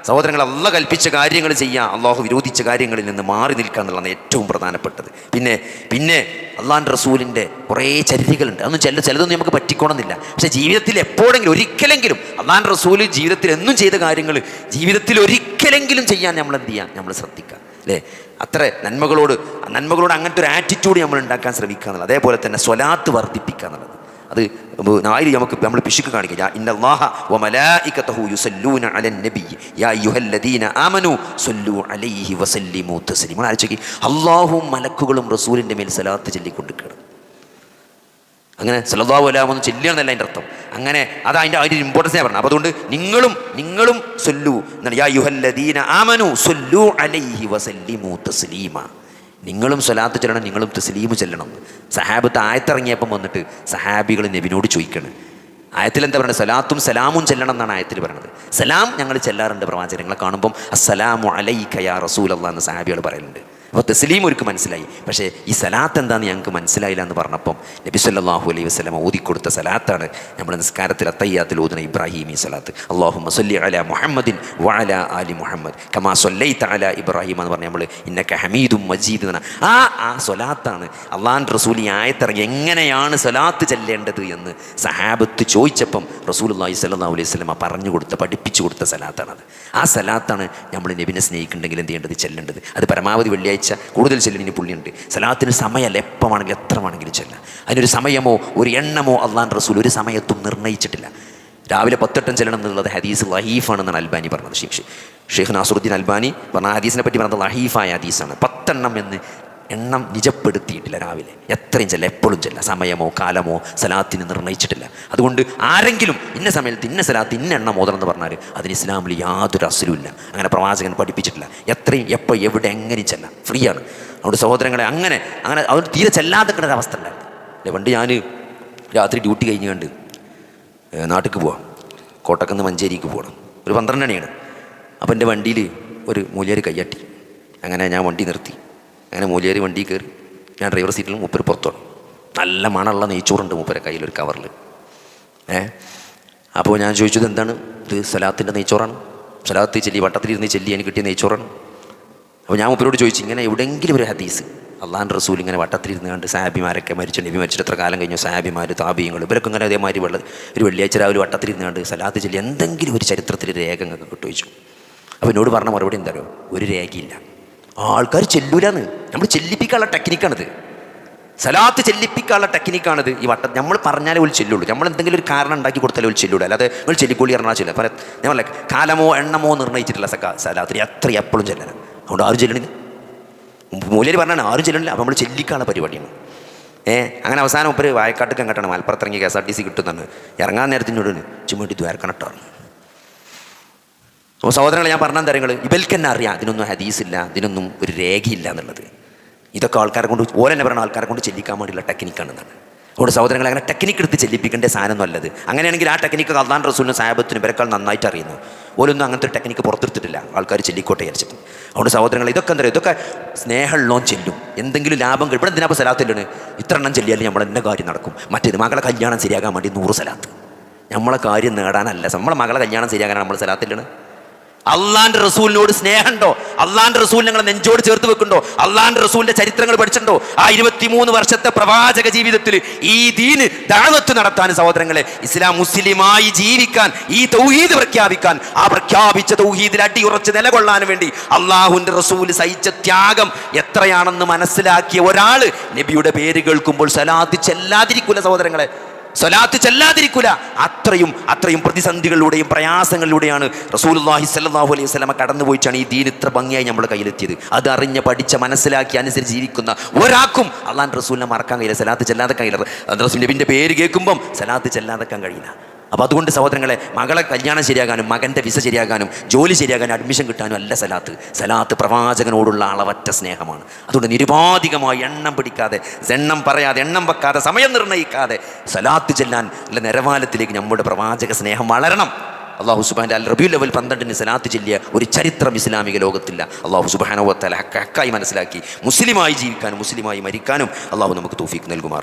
സഹോദരങ്ങൾ, അള്ളാഹ് കൽപ്പിച്ച കാര്യങ്ങൾ ചെയ്യുക, അള്ളാഹു വിരോധിച്ച കാര്യങ്ങളിൽ നിന്ന് മാറി നിൽക്കുക എന്നുള്ളതാണ് ഏറ്റവും പ്രധാനപ്പെട്ടത്. പിന്നെ അള്ളാഹിൻ്റെ റസൂലിൻ്റെ കുറേ ചര്യകളുണ്ട്. അതൊന്നും ചിലതൊന്നും നമുക്ക് പറ്റിക്കണമെന്നില്ല. പക്ഷേ ജീവിതത്തിൽ എപ്പോഴെങ്കിലും ഒരിക്കലെങ്കിലും അള്ളാഹിൻ്റെ റസൂൽ ജീവിതത്തിൽ എന്നും ചെയ്ത കാര്യങ്ങൾ ജീവിതത്തിൽ ഒരിക്കലെങ്കിലും ചെയ്യാൻ നമ്മൾ എന്ത് ചെയ്യുക? നമ്മൾ ശ്രദ്ധിക്കുക, അല്ലേ? അത്ര നന്മകളോട് അങ്ങനത്തെ ഒരു ആറ്റിറ്റ്യൂഡ് നമ്മൾ ഉണ്ടാക്കാൻ ശ്രമിക്കുക എന്നുള്ളത്. അതേപോലെ തന്നെ സ്വലാത്ത് വർദ്ധിപ്പിക്കുക എന്നുള്ളത്. അത് നമ്മൾ പിശുക്ക് കാണിക്കുക. ഇന്നല്ലാഹ വമലായികതഹു യുസല്ലൂന അലൻ നബി യാ അയ്യുഹല്ലദീന ആമനു സല്ലു അലൈഹി വസല്ലിമു തസ്ലീമ. ആലോചിക്കുക, അല്ലാഹുവും മലക്കുകളും റസൂലിൻ്റെ മേൽ സലാത്ത് ചൊല്ലിക്കൊണ്ടിരിക്കണം. അങ്ങനെ സല്ലല്ലാഹു അലൈഹി വസല്ലം ചൊല്ലുകയെന്നല്ല അതിൻ്റെ അർത്ഥം. അങ്ങനെ അതിൻ്റെ ഇമ്പോർട്ടൻസ് ഞാൻ പറഞ്ഞു. അപ്പോൾ അതുകൊണ്ട് നിങ്ങളും സല്ലു എന്നാണ്, യാ അയ്യുഹല്ലദീന ആമനു സല്ലു അലൈഹി വസല്ലിമു തസ്ലീമ. നിങ്ങളും സ്വലാത്ത് ചെല്ലണം, നിങ്ങളും തസ്ലീമ് ചെല്ലണം. സഹാബത്ത് ആയത്തിറങ്ങിയപ്പം വന്നിട്ട് സഹാബികൾ നബിനോട് ചോദിക്കണം, ആയത്തിൽ എന്താ പറയുന്നത്? സലാത്തും സലാമും ചെല്ലണം എന്നാണ് ആയത്തിൽ പറയുന്നത്. സലാം ഞങ്ങൾ ചെല്ലാറുണ്ട് പ്രവാചകങ്ങളെ കാണുമ്പം, അസ്സലാമു അലൈക യാ റസൂലല്ലാഹ് എന്ന് സഹാബികൾ പറയുന്നുണ്ട്. അപ്പോൾ തസ്ലീം അവർക്ക് മനസ്സിലായി. പക്ഷേ ഈ സലാത്ത് എന്താണെന്ന് ഞങ്ങൾക്ക് മനസ്സിലായില്ല എന്ന് പറഞ്ഞപ്പം നബി സല്ലല്ലാഹു അലൈഹി വസല്ലം ഓതിക്കൊടുത്ത സലാത്താണ് നമ്മുടെ നിസ്കാരത്തിൽ അത്തയ്യാത്തിൽ ഓതുന്ന ഇബ്രാഹിമി സലാത്ത്. അല്ലാഹുമ്മ സ്വല്ലി അലാ മുഹമ്മദിൻ വഅലാ ആലി മുഹമ്മദ് കമാ സ്വല്ലൈത അലാ ഇബ്രാഹിം എന്ന് പറഞ്ഞ് നമ്മൾ ഇന്നക ഹമീദും മജീദ് എന്നാണ്. ആ സ്വലാത്താണ് അള്ളാഹുവിൻ്റെ റസൂൽ ഈ ആയത്തിറങ്ങി എങ്ങനെയാണ് സ്വലാത്ത് ചെല്ലേണ്ടത് എന്ന് സഹാബത്ത് ചോദിച്ചപ്പം റസൂലുള്ളാഹി സ്വല്ലല്ലാഹു അലൈഹി വസല്ലം പഠിപ്പിച്ചു കൊടുത്ത സലാത്താണത്. ആ സലാത്താണ് നമ്മൾ നബിനെ സ്നേഹിക്കുന്നുണ്ടെങ്കിൽ എന്ത് ചെയ്യേണ്ടത്? ചെല്ലേണ്ടത്. അത് പരമാവധി വെള്ളിയാഴ്ച കൂടുതൽ ചെല്ലിന് പുള്ളിയുണ്ട്. സലാത്തിന് സമയമല്ല, എപ്പോൾ വേണമെങ്കിലും എത്ര വേണമെങ്കിലും ചെല്ലാം. അതിനൊരു സമയമോ ഒരു എണ്ണമോ അള്ളാഹുവിൻ്റെ റസൂൽ ഒരു സമയത്തും നിർണ്ണയിച്ചിട്ടില്ല. രാവിലെ 10 ചെല്ലണം എന്നുള്ളത് ഹദീസ് ലഹീഫാണെന്നാണ് അൽബാനി പറഞ്ഞത്. ഷെയ്ഖ് നാസറുദ്ദീൻ അൽബാനി പറഞ്ഞ ഹദീസിനെ പറ്റി പറഞ്ഞത് ലഹീഫായ ഹദീസാണ്. 10 എന്ന് എണ്ണം നിജപ്പെടുത്തിയിട്ടില്ല. രാവിലെ എത്രയും ചെല്ലാം, എപ്പോഴും ചെല്ലാം. സമയമോ കാലമോ സലാത്തിന് നിർണ്ണയിച്ചിട്ടില്ല. അതുകൊണ്ട് ആരെങ്കിലും ഇന്ന സമയത്ത് ഇന്ന സലാത്ത് ഇന്ന എണ്ണം ഓതണമെന്ന് പറഞ്ഞാൽ അതിന് ഇസ്ലാമിൽ യാതൊരു അസുലുമില്ല. അങ്ങനെ പ്രവാചകൻ പഠിപ്പിച്ചിട്ടില്ല. എത്രയും എപ്പോൾ എവിടെ എങ്ങനെയും ചെല്ലാം, ഫ്രീ ആണ്. അതുകൊണ്ട് സഹോദരങ്ങളെ, അങ്ങനെ അവർ തീരെ ചെല്ലാതെ ഒരു അവസ്ഥ ഉണ്ടായിരുന്നു. അല്ലെ, പണ്ട് ഞാൻ രാത്രി ഡ്യൂട്ടി കഴിഞ്ഞ് കണ്ട് നാട്ടിലേക്ക് പോവാം, കോട്ടക്കുന്ന് മഞ്ചേരിക്ക് പോകണം. ഒരു 12 മണിയാണ്. അപ്പം എൻ്റെ വണ്ടിയിൽ ഒരു മൂല്യർ കയ്യാട്ടി. അങ്ങനെ ഞാൻ വണ്ടി നിർത്തി. അങ്ങനെ മൂല്യർ വണ്ടി കയറി. ഞാൻ ഡ്രൈവർ സീറ്റിലും മൂപ്പര് പുറത്തോണം. നല്ല മണമുള്ള നെയ്ച്ചോറുണ്ട് മൂപ്പരെ കയ്യിലൊരു കവറിൽ. അപ്പോൾ ഞാൻ ചോദിച്ചത് എന്താണ്? ഇത് സലാത്തിൻ്റെ നെയ്ച്ചോറാണ്. സലാത്ത് ചെല്ലി വട്ടത്തിലിരുന്ന് ചെല്ലി എനിക്ക് കിട്ടിയ നെയ്ച്ചോറാണ്. അപ്പോൾ ഞാൻ മൂപ്പരോട് ചോദിച്ചു, ഇങ്ങനെ എവിടെയെങ്കിലും ഒരു ഹദീസ് അള്ളാഹിൻ്റെ റസൂൽ ഇങ്ങനെ വട്ടത്തിലിരുന്ന് കണ്ട് സാഹാബിമാരൊക്കെ നബി മരിച്ചിട്ട് എത്ര കാലം കഴിഞ്ഞു, സാഹാബിമാർ താബീങ്ങൾ ഇവരൊക്കെ ഇങ്ങനെ അതേമാതിരി ഒരു വെള്ളിയാഴ്ച രാവിലെ വട്ടത്തിലിരുന്ന് കണ്ട് സലാത്ത് ചെല്ലി എന്തെങ്കിലും ഒരു ചരിത്രത്തിൽ രേഖ നിങ്ങൾക്ക് കിട്ടുവച്ചു? അപ്പോൾ എന്നോട് പറഞ്ഞ മറുപടി എന്താ അറിയോ? ഒരു രേഖയില്ല. ആൾക്കാർ ചെല്ലൂലാന്ന്. നമ്മൾ ചെല്ലിപ്പിക്കാനുള്ള ടെക്നിക്കാണിത്. സലാത്ത് ചെല്ലിപ്പിക്കാനുള്ള ടെക്നിക്കാണിത്. ഈ നമ്മൾ പറഞ്ഞാലേ ഒരു ചെല്ലുള്ളൂ. നമ്മൾ എന്തെങ്കിലും ഒരു കാരണം ഉണ്ടാക്കി കൊടുത്താലേ ഒരു ചെല്ലുള്ളൂ. അല്ലാതെ നമ്മൾ ചെല്ലിക്കൊള്ളി പറഞ്ഞാൽ ചെല്ലുക. പറയാം ഞാൻ പറഞ്ഞ കാലമോ എണ്ണമോ നിർണ്ണയിച്ചിട്ടില്ല സലാത്തിന്. എത്ര എപ്പോഴും ചെല്ലണം. അതുകൊണ്ട് ആരും ചെല്ലണില്ല. മൂല്യർ പറഞ്ഞാണ് ആരും ചെല്ലണില്ല. അപ്പോൾ നമ്മൾ ചെല്ലിക്കാനുള്ള പരിപാടിയാണ്. അങ്ങനെ അവസാനം മുപ്പര് വായക്കാട്ടൊക്കെ അങ്ങോട്ടാണ് മലപ്പുറത്തിറങ്ങി KSRTC കിട്ടുന്നതാണ്. ഇറങ്ങാൻ നേരത്തിനോട് ചുമട്ടി ദ്വാരക്കണട്ടാണ്. അപ്പോൾ സഹോദരങ്ങളെ, ഞാൻ പറഞ്ഞാൽ തരങ്ങൾ ഇവർക്ക് തന്നെ അറിയാം ഇതിനൊന്നും ഹദീസില്ല, ഇതിനൊന്നും ഒരു രേഖയില്ല എന്നുള്ളത്. ഇതൊക്കെ ആൾക്കാരെ കൊണ്ട് ഓരെന്നെ പറയുന്ന ആൾക്കാരെ കൊണ്ട് ചെല്ലിക്കാൻ വേണ്ടിയുള്ള ടെക്നിക്കാണെന്നാണ്. അതുകൊണ്ട് സഹോദരങ്ങളെ, അങ്ങനെ ടെക്നിക്ക് എടുത്ത് ചെല്ലിപ്പിക്കേണ്ട സാധനം നല്ലത്. അങ്ങനെയാണെങ്കിൽ ആ ടെക്നിക്ക് അള്ളാഹുവിൻ്റെ റസൂലിനും സാഹബത്തിനും ഇവരെക്കാൾ നന്നായിട്ട് അറിയുന്നു. ഓരൊന്നും അങ്ങനത്തെ ഒരു ടെക്നിക്ക് പുറത്തെടുത്തിട്ടില്ല. ആൾക്കാർ ചെല്ലിക്കോട്ടെ വിചാരിച്ചിട്ട്. അതുകൊണ്ട് സഹോദരങ്ങൾ, ഇതൊക്കെ എന്താ പറയുക? ഇതൊക്കെ സ്നേഹമുള്ളോൻ ചെല്ലും. എന്തെങ്കിലും ലാഭം ഇവിടെ എന്തിനാപ്പോൾ സലാത്തില്ലാണ്? ഇത്ര എണ്ണം ചെല്ലിയാലും നമ്മൾ എൻ്റെ കാര്യം നടക്കും. മറ്റേത് മകളെ കല്യാണം ശരിയാകാൻ വേണ്ടി 100 സലാത്ത്. നമ്മളെ കാര്യം നേടാനല്ല. നമ്മളെ മകളെ കല്യാണം ശരിയാകാനാണ് നമ്മൾ സലാത്തില്ലാണ്. അള്ളാന്റെ റസൂലിനോട് സ്നേഹമുണ്ടോ? അള്ളാന്റെ റസൂൽ ഞങ്ങളെ നെഞ്ചോട് ചേർത്ത് വെക്കുന്നുണ്ടോ? അള്ളാന്റെ റസൂലിന്റെ ചരിത്രങ്ങൾ പഠിച്ചിട്ടുണ്ടോ? ആ 23 വർഷത്തെ പ്രവാചക ജീവിതത്തിൽ ഈ ദീന് ദഅവത്ത് നടത്താൻ സഹോദരങ്ങളെ, ഇസ്ലാം മുസ്ലിമായി ജീവിക്കാൻ, ഈ തൗഹീദ് പ്രഖ്യാപിക്കാൻ, ആ പ്രഖ്യാപിച്ച തൗഹീദിൽ അടിയുറച്ച് നിലകൊള്ളാൻ വേണ്ടി അള്ളാഹുവിന്റെ റസൂൽ സഹിച്ച ത്യാഗം എത്രയാണെന്ന് മനസ്സിലാക്കിയ ഒരാള് നബിയുടെ പേര് കേൾക്കുമ്പോൾ സ്വലാത്ത് ചെല്ലാതിരിക്കൂല സഹോദരങ്ങളെ, സ്വലാത്ത് ചെല്ലാതിരിക്കൂല. അത്രയും പ്രതിസന്ധികളിലൂടെയും പ്രയാസങ്ങളിലൂടെയാണ് റസൂലുള്ളാഹി സ്വല്ലല്ലാഹു അലൈഹി വസല്ലമ കടന്നുപോയിട്ടാണ് ഈ ദീൻ ഇത്ര ഭംഗിയായി നമ്മുടെ കയ്യിലെത്തിയത്. അത് അറിഞ്ഞ് പഠിച്ച മനസ്സിലാക്കി അനുസരിച്ച് ജീവിക്കുന്ന ഒരാൾക്കും അള്ളാഹുവിന്റെ റസൂലിനെ മറക്കാൻ കഴിയില്ല, സ്വലാത്ത് ചെല്ലാതെ കഴിയില്ല. നബിന്റെ പേര് കേൾക്കുമ്പം സ്വലാത്ത് ചെല്ലാതെക്കാൻ കഴിയില്ല. അപ്പോൾ അതുകൊണ്ട് സഹോദരങ്ങളെ, മകളെ കല്യാണം ശരിയാകാനും മകൻ്റെ വിസ ശരിയാകാനും ജോലി ശരിയാകാനും അഡ്മിഷൻ കിട്ടാനും അല്ല സലാത്ത് പ്രവാചകനോടുള്ള അളവറ്റ സ്നേഹമാണ്. അതുകൊണ്ട് നിരുപാധികമായി എണ്ണം പിടിക്കാതെ, എണ്ണം പറയാതെ, എണ്ണം വെക്കാതെ, സമയം നിർണ്ണയിക്കാതെ സലാത്ത് ചെല്ലാൻ അല്ല നിരവാലത്തിലേക്ക് നമ്മുടെ പ്രവാചക സ്നേഹം വളരണം. അള്ളാഹു സുബ്ഹാനഹു റബീഉൽ അവ്വൽ 12 സലാത്ത് ചൊല്ലിയ ഒരു ചരിത്രം ഇസ്ലാമിക ലോകത്തില്ല. അള്ളാഹു സുബ്ഹാനഹു വ തആല ഹക്കായി മനസ്സിലാക്കി മുസ്ലിമായി ജീവിക്കാനും മുസ്ലിമായി മരിക്കാനും അള്ളാഹു നമുക്ക് തൗഫീഖ് നൽകുമാർ.